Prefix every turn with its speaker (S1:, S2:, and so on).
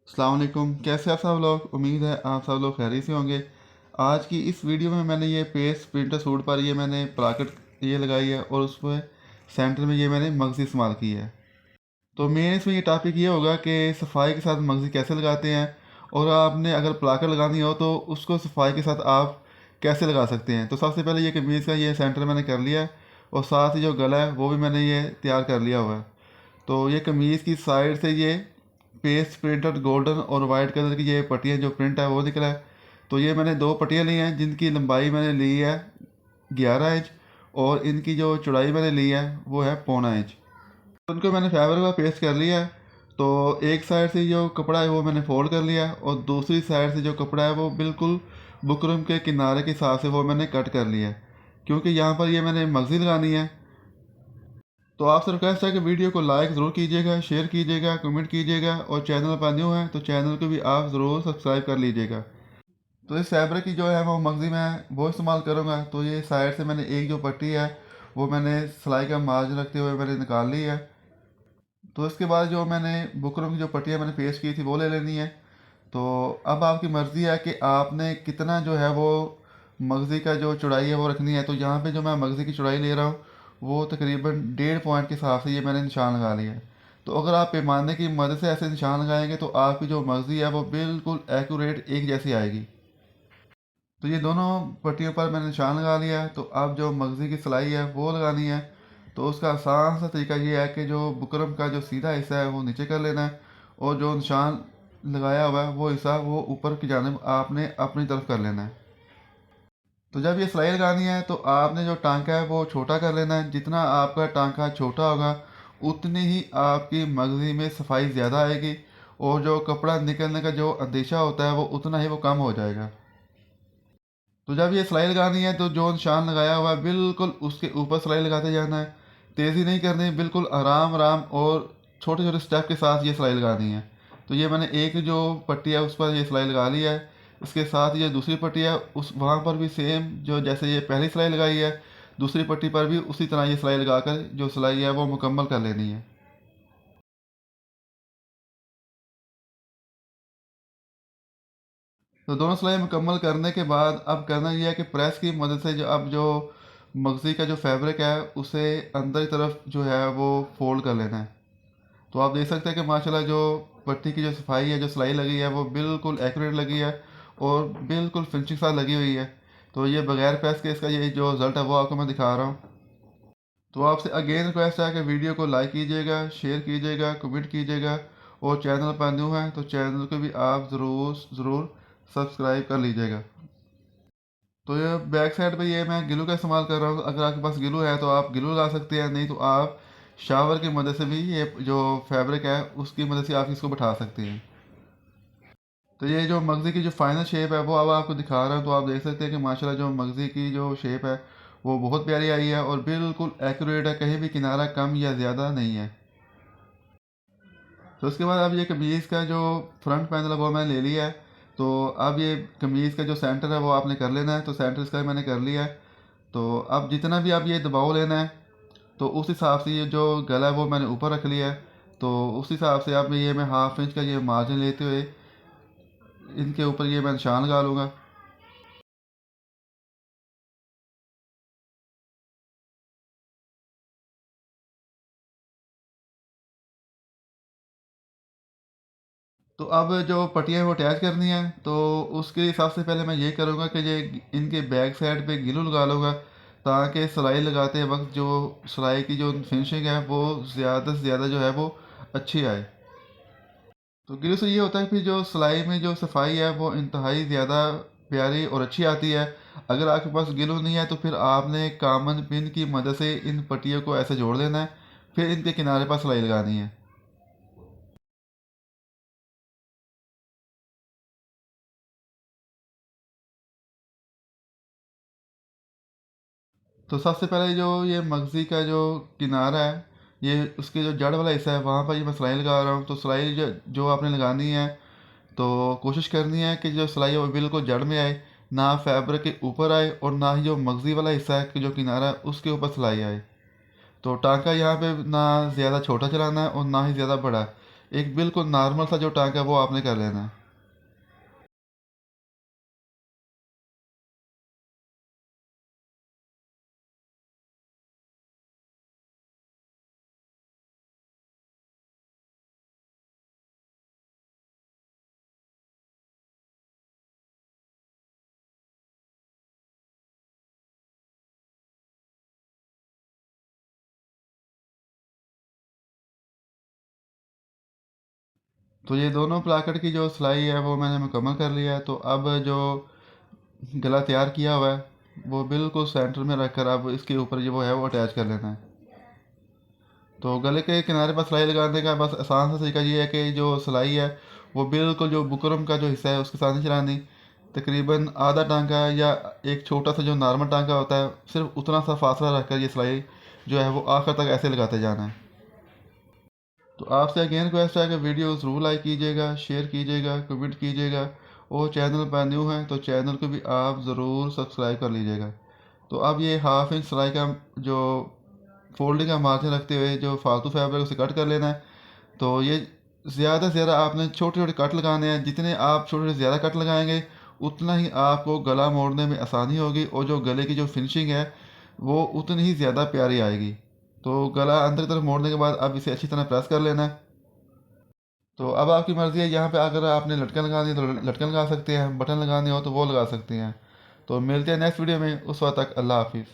S1: अस्सलाम वालेकुम। कैसे आप सब लोग? उम्मीद है आप सब लोग खैरियत से होंगे। आज की इस वीडियो में मैंने ये पेस्ट प्रिंटर सूट पर ये मैंने पॉकेट ये लगाई है और उसमें सेंटर में ये मैंने मगज़ी इस्तेमाल की है। तो मेन इसमें ये टॉपिक ये होगा कि सफाई के साथ मगज़ी कैसे लगाते हैं, और आपने अगर पॉकेट लगानी हो तो उसको सफाई के साथ आप कैसे लगा सकते हैं। तो सबसे पहले ये कमीज़ का ये सेंटर मैंने कर लिया है और साथ ही जो गला है वो भी मैंने ये तैयार कर लिया हुआ है। तो ये कमीज़ की साइड से ये पेस्ट प्रिंटेड गोल्डन और वाइट कलर की ये पट्टियाँ जो प्रिंट है वो निकला है। तो ये मैंने दो पट्टियाँ ली हैं जिनकी लंबाई मैंने ली है 11 इंच, और इनकी जो चौड़ाई मैंने ली है वो है 1.25 इंच। तो उनको मैंने फैब्रिक का पेस्ट कर लिया है। तो एक साइड से जो कपड़ा है वो मैंने फोल्ड कर लिया है और दूसरी साइड से जो कपड़ा है वो बिल्कुल बुकरम के किनारे के हिसाब से वो मैंने कट कर लिया है, क्योंकि यहाँ पर ये मैंने मगज़ी लगानी है। तो आपसे रिक्वेस्ट है कि वीडियो को लाइक ज़रूर कीजिएगा, शेयर कीजिएगा, कमेंट कीजिएगा, और चैनल पर न्यू है तो चैनल को भी आप ज़रूर सब्सक्राइब कर लीजिएगा। तो इस फैब्रिक की जो है वो मगज़ी में वो इस्तेमाल करूँगा। तो ये साइड से मैंने एक जो पट्टी है वो मैंने सिलाई का मार्जिन रखते हुए मैंने निकाल ली है। तो इसके बाद जो मैंने बुकरम की जो पट्टियाँ मैंने पेस्ट की थी वो ले लेनी है। तो अब आपकी मर्ज़ी है कि आपने कितना जो है वो मगज़ी का जो चौड़ाई है वो रखनी है। तो यहाँ पे जो मैं मगज़ी की चौड़ाई ले रहा हूँ वो तकरीबन 1.5 पॉइंट के हिसाब से ये मैंने निशान लगा लिया है। तो अगर आप पैमाने की मदद से ऐसे निशान लगाएंगे तो आपकी जो मगज़ी है वो बिल्कुल एक्यूरेट एक जैसी आएगी। तो ये दोनों पट्टियों पर मैंने निशान लगा लिया है। तो अब जो मगज़ी की सिलाई है वो लगानी है। तो उसका आसान सा तरीका ये है कि जो बुकरम का जो सीधा हिस्सा है वो नीचे कर लेना है, और जो निशान लगाया हुआ है वो हिस्सा वो ऊपर की जानिब आपने अपनी तरफ कर लेना है। तो जब ये सिलाई लगानी है तो आपने जो टांका है वो छोटा कर लेना है। जितना आपका टांका छोटा होगा उतनी ही आपकी मगज़ी में सफाई ज़्यादा आएगी, और जो कपड़ा निकलने का जो अंदेशा होता है वो उतना ही वो कम हो जाएगा। तो जब ये सिलाई लगानी है तो जो निशान लगाया हुआ है बिल्कुल उसके ऊपर सिलाई लगाते जाना है। तेज़ी नहीं करनी, बिल्कुल आराम आराम और छोटे छोटे स्टेप के साथ ये सिलाई लगानी है। तो ये मैंने एक जो पट्टी है उस पर ये सिलाई लगा ली है। इसके साथ ये दूसरी पट्टी है उस वहाँ पर भी सेम जो जैसे ये पहली सिलाई लगाई है दूसरी पट्टी पर भी उसी तरह ये सिलाई लगाकर जो सिलाई है वो मुकम्मल कर लेनी है। तो दोनों सिलाई मुकम्मल करने के बाद अब करना यह है कि प्रेस की मदद से जो अब जो मगज़ी का जो फैब्रिक है उसे अंदर की तरफ जो है वो फोल्ड कर लेना है। तो आप देख सकते हैं कि माशाल्लाह जो पट्टी की जो सफाई है जो सिलाई लगी है वो बिल्कुल एक्यूरेट लगी है और बिल्कुल फिनिशिंग साथ लगी हुई है। तो ये बगैर प्रेस के इसका ये जो रिज़ल्ट है वो आपको मैं दिखा रहा हूँ। तो आपसे अगेन रिक्वेस्ट है कि वीडियो को लाइक कीजिएगा, शेयर कीजिएगा, कमेंट कीजिएगा, और चैनल पर न्यू है तो चैनल को भी आप ज़रूर ज़रूर सब्सक्राइब कर लीजिएगा। तो ये बैक साइड पे ये मैं ग्लू का इस्तेमाल कर रहा हूँ। अगर आपके पास ग्लू है तो आप ग्लू लगा सकते हैं, नहीं तो आप शावर की मदद से भी ये जो फैब्रिक है उसकी मदद से आप इसको बैठा सकते हैं। तो ये जो मगज़ी की जो फाइनल शेप है वो अब आपको दिखा रहा हूँ। तो आप देख सकते हैं कि माशाल्लाह जो मगज़ी की जो शेप है वो बहुत प्यारी आई है और बिल्कुल एक्यूरेट है, कहीं भी किनारा कम या ज़्यादा नहीं है। तो उसके बाद अब ये कमीज़ का जो फ्रंट पैनल है वो मैंने ले लिया है। तो अब ये कमीज़ का जो सेंटर है वो आपने कर लेना है। तो सेंटर इसका मैंने कर लिया है। तो अब जितना भी आप ये दबाव लेना है तो उस हिसाब से ये जो गला है वो मैंने ऊपर रख लिया है। तो उस हिसाब से अब ये मैं 1/2 इंच का ये मार्जिन लेते हुए इनके ऊपर ये मैं निशान लगा लूँगा। तो अब जो पट्टियाँ वो अटैच करनी है तो उसके हिसाब से पहले मैं ये करूँगा कि ये इनके बैक साइड पे ग्लू लगा लूँगा, ताकि सिलाई लगाते वक्त जो सिलाई की जो फिनिशिंग है वो ज़्यादा से ज़्यादा जो है वो अच्छी आए। तो ग्लू से ये होता है कि जो सिलाई में जो सफाई है वो इंतहाई ज़्यादा प्यारी और अच्छी आती है। अगर आपके पास ग्लू नहीं है तो फिर आपने कॉमन पिन की मदद से इन पट्टियों को ऐसे जोड़ देना है, फिर इनके किनारे पर सिलाई लगानी है। तो सबसे पहले जो ये मगज़ी का जो किनारा है ये उसके जो जड़ वाला हिस्सा है वहाँ पर ये मैं सिलाई लगा रहा हूँ। तो सिलाई जो आपने लगानी है तो कोशिश करनी है कि जो सिलाई है वो बिल्कुल जड़ में आए, ना फैब्रिक के ऊपर आए और ना ही जो मगज़ी वाला हिस्सा है कि जो किनारा है उसके ऊपर सिलाई आए। तो टाँका यहाँ पे ना ज़्यादा छोटा चलाना है और ना ही ज़्यादा बड़ा, एक बिल्कुल नॉर्मल सा जो टांका है वो आपने कर लेना है। तो ये दोनों प्लाकेट की जो सिलाई है वो मैंने मुकम्मल कर लिया है। तो अब जो गला तैयार किया हुआ है वो बिल्कुल सेंटर में रखकर अब इसके ऊपर जो वो है वो अटैच कर लेना है। तो गले के किनारे पर सिलाई लगाने का बस आसान सा तरीका ये है कि जो सिलाई है वो बिल्कुल जो बुकरम का जो हिस्सा है उसके साथ नहीं चलानी। तकरीबन आधा टांका या एक छोटा सा जो नॉर्मल टांका होता है सिर्फ उतना सा फासला रखकर ये सिलाई जो है वो आखिर तक ऐसे लगाते जाना है। तो आपसे अगेन रिक्वेस्ट है कि वीडियो ज़रूर लाइक कीजिएगा, शेयर कीजिएगा, कमेंट कीजिएगा, और चैनल पर न्यू हैं तो चैनल को भी आप ज़रूर सब्सक्राइब कर लीजिएगा। तो अब ये हाफ इंच सिलाई का जो फोल्डिंग का मार्जिन रखते हुए जो फालतू फैब्रिक उसे कट कर लेना है। तो ये ज़्यादा से ज़्यादा आपने छोटे छोटे कट लगाने हैं। जितने आप छोटे छोटे ज़्यादा कट लगाएंगे उतना ही आपको गला मोड़ने में आसानी होगी, और जो गले की जो फिनिशिंग है वो उतनी ही ज़्यादा प्यारी आएगी। तो गला अंदर की तरफ मोड़ने के बाद अब इसे अच्छी तरह प्रेस कर लेना है। तो अब आपकी मर्ज़ी है, यहाँ पे अगर आपने लटकन लगानी है तो लटकन लगा सकते हैं, बटन लगाने हो तो वो लगा सकते हैं। तो मिलते हैं नेक्स्ट वीडियो में, उस वक्त तक अल्लाह हाफिज़।